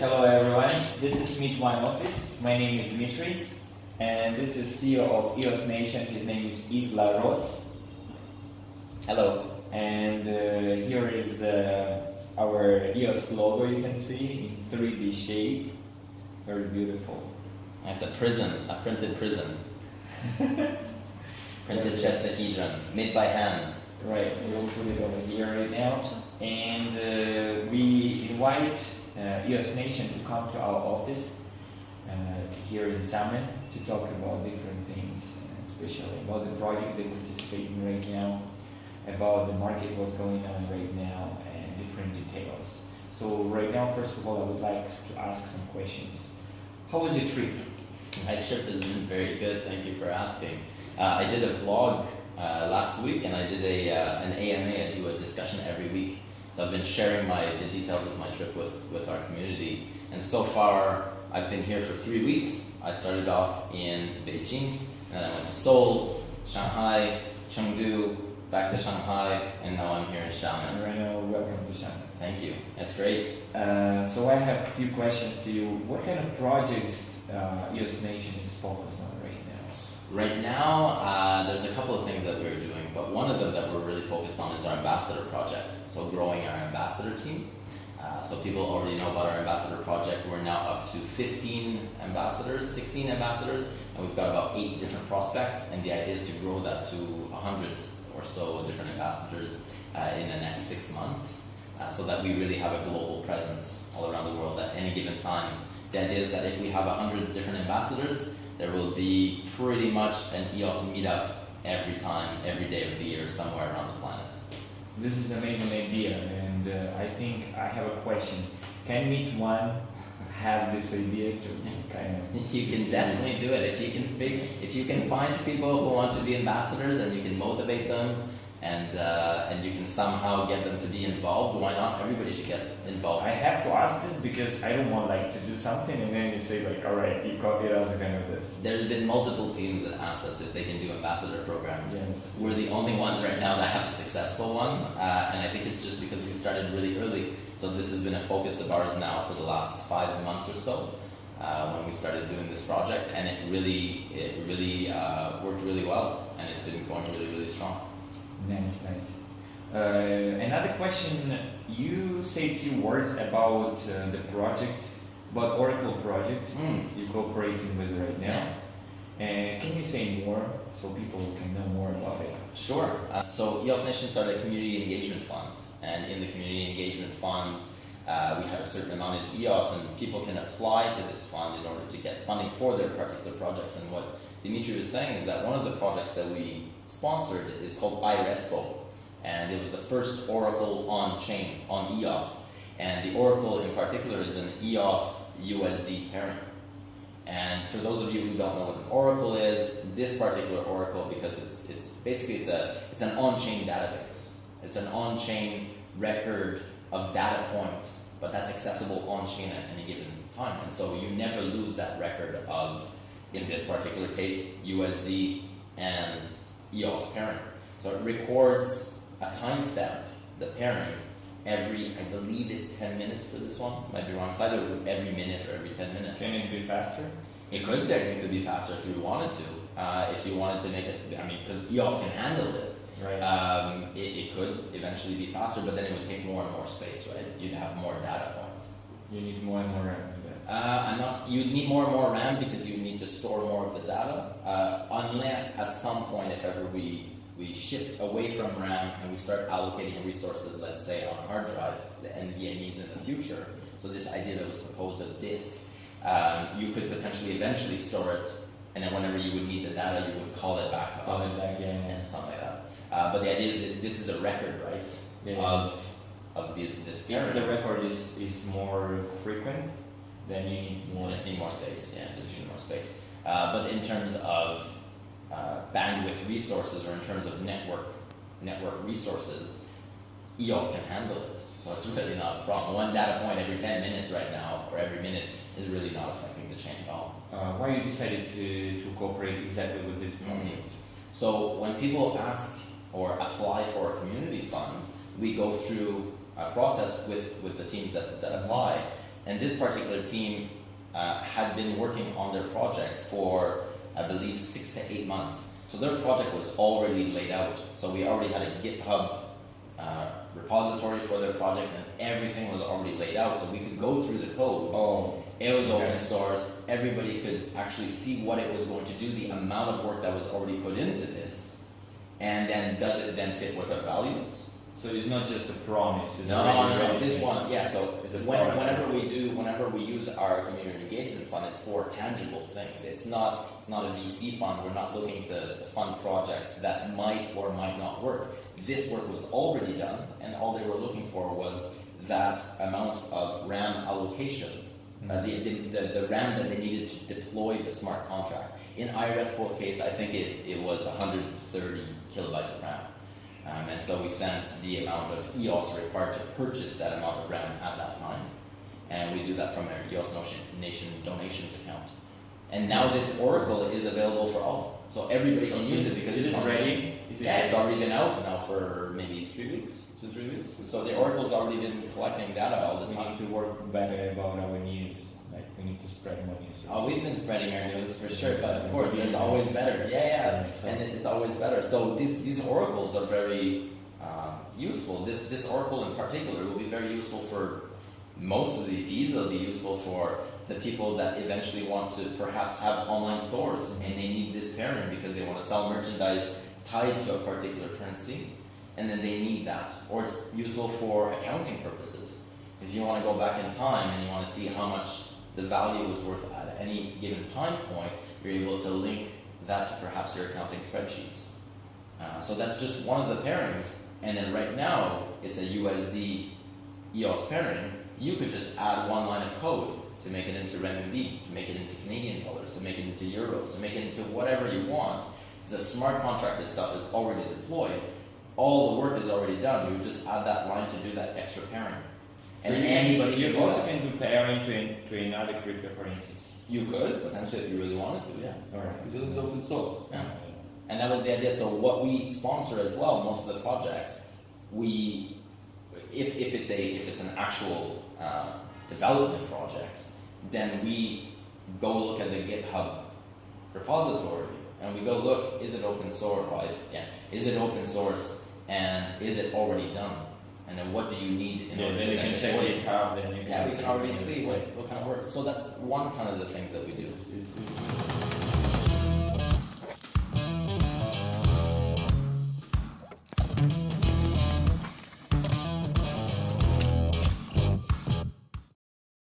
hello everyone. This is MEET.ONE office. My name is Dmitri, and this is CEO of EOS Nation. His name is Yves. Hello. And here is our EOS logo. You can see in 3D shape. Very beautiful. It's a prism, a printed prism. Printed chestahedron, made by hand. Right, we'll put it over here right now. And we invite EOS Nation to come to our office here in Salmon to talk about different things, especially about the project they're participating right now, about the market, what's going on right now, and different details. So right now, first of all, I would like to ask some questions. How was your trip? My trip has been very good, thank you for asking. I did a vlog last week, and I did an AMA. I do a discussion every week. So I've been sharing the details of my trip with our community. And so far, I've been here for 3 weeks. I started off in Beijing, and then I went to Seoul, Shanghai, Chengdu, back to Shanghai, and now I'm here in Xiamen. Right now, welcome to Xiamen. Thank you. That's great. So I have a few questions to you. What kind of projects EOS Nation is focused on right now? Right now, there's a couple of things that we're doing, but one of them that we're really focused on is our ambassador project. So growing our ambassador team. So people already know about our ambassador project. We're now up to 15 ambassadors, 16 ambassadors, and we've got about 8 different prospects. And the idea is to grow that to 100 or so different ambassadors in the next 6 months, so that we really have a global presence all around the world at any given time. The idea is that if we have 100 different ambassadors, there will be pretty much an EOS meetup every time, every day of the year, somewhere around the planet. This is an amazing idea, and I think I have a question. Can MEET.ONE have this idea to kind of... You can definitely do it. If you can find people who want to be ambassadors and you can motivate them, and you can somehow get them to be involved, why not? Everybody should get involved. I have to ask this because I don't want to do something and then you say all right, you copy it as a kind of this. There's been multiple teams that asked us if they can do ambassador programs. Yes. We're the only ones right now that have a successful one, and I think it's just because we started really early. So this has been a focus of ours now for the last 5 months or so, when we started doing this project, and it really worked really well, and it's been going really, really strong. Nice. Another question, you say a few words about the project, about Oracle project you're cooperating with right now. Can you say more so people can know more about it? Sure. So EOS Nation started a community engagement fund, and in the community engagement fund, we have a certain amount of EOS, and people can apply to this fund in order to get funding for their particular projects. And what Dmitri was saying is that one of the projects that we sponsored is called Irespo, and it was the first Oracle on-chain, on EOS. And the Oracle in particular is an EOS USD parent. And for those of you who don't know what an Oracle is, this particular Oracle, because it's basically it's an on-chain database. It's an on-chain record of data points, but that's accessible on-chain at any given time. And so you never lose that record of, in this particular case, USD and EOS parent. So it records a timestamp, the pairing, every, I believe it's 10 minutes for this one, might be wrong, it's either every minute or every 10 minutes. Can it be faster? It could technically be faster if you wanted to. If you wanted to make it, because EOS can handle it. Right. It could eventually be faster, but then it would take more and more space, right? You'd have more data points. You need more and more RAM with that. You'd need more and more RAM because you need to store more of the data, unless at some point, if ever we shift away from RAM and we start allocating resources, let's say on a hard drive, the NVMEs in the future. So this idea that was proposed of disk, you could potentially eventually store it, and then whenever you would need the data, you would call it back up. And something like that. But the idea is that this is a record, right? Yeah. Of this period. If the record is more frequent, then you need more. Just need more space. Yeah, just need more space. But in terms of bandwidth resources, or in terms of network resources, EOS can handle it. So it's really not a problem. One data point every 10 minutes right now, or every minute, is really not affecting the chain at all. Why you decided to cooperate exactly with this project? So when people ask or apply for a community fund, we go through a process with the teams that apply, And this particular team had been working on their project for, I believe, 6 to 8 months. So their project was already laid out. So we already had a GitHub repository for their project, and everything was already laid out. So we could go through the code. Oh, It was okay. open source. Everybody could actually see what it was going to do, the amount of work that was already put into this, and then does it then fit with our values? So it's not just a promise. It's No, this thing. one, yeah. So It's a whenever we use our community engagement fund, it's for tangible things. It's not a VC fund. We're not looking to fund projects that might or might not work. This work was already done, and all they were looking for was that amount of RAM allocation, the RAM that they needed to deploy the smart contract. In Irespo's case, I think it was 130 kilobytes of RAM. And so we sent the amount of EOS required to purchase that amount of RAM at that time. And we do that from our EOS Nation donations account. And now this Oracle is available for all. So everybody can use it because it's ready. It's already been out now for maybe 3 weeks, 2 3 weeks. So the Oracle's already been collecting data all this We time. need to work better about our news. Like we need to spread more news. Oh, we've been spreading our news for sure, but of course there's always better. Yeah, and it's always better. So these oracles are very useful. This oracle in particular will be very useful for most of the VPs. It'll be useful for the people that eventually want to perhaps have online stores and they need this pairing because they want to sell merchandise tied to a particular currency, and then they need that. Or it's useful for accounting purposes. If you want to go back in time and you want to see how much the value is worth at any given time point, you're able to link that to perhaps your accounting spreadsheets. So that's just one of the pairings. And then right now, it's a USD EOS pairing. You could just add one line of code to make it into renminbi, to make it into Canadian dollars, to make it into euros, to make it into whatever you want. The smart contract itself is already deployed. All the work is already done. You would just add that line to do that extra pairing. So And anybody you can do also that. can do pairing to another cryptocurrencies. You could, potentially, if you really wanted to, yeah. Alright. Because it's open source. Yeah. And that was the idea. So what we sponsor as well, most of the projects, if it's an actual development project, then we go look at the GitHub repository and we go look, is it open source? Is it open source and is it already done? And then what do you need in order to then you can check deploy it? GitHub. Then you Yeah, we can already see what kind of work. So that's one kind of the things that we do. It's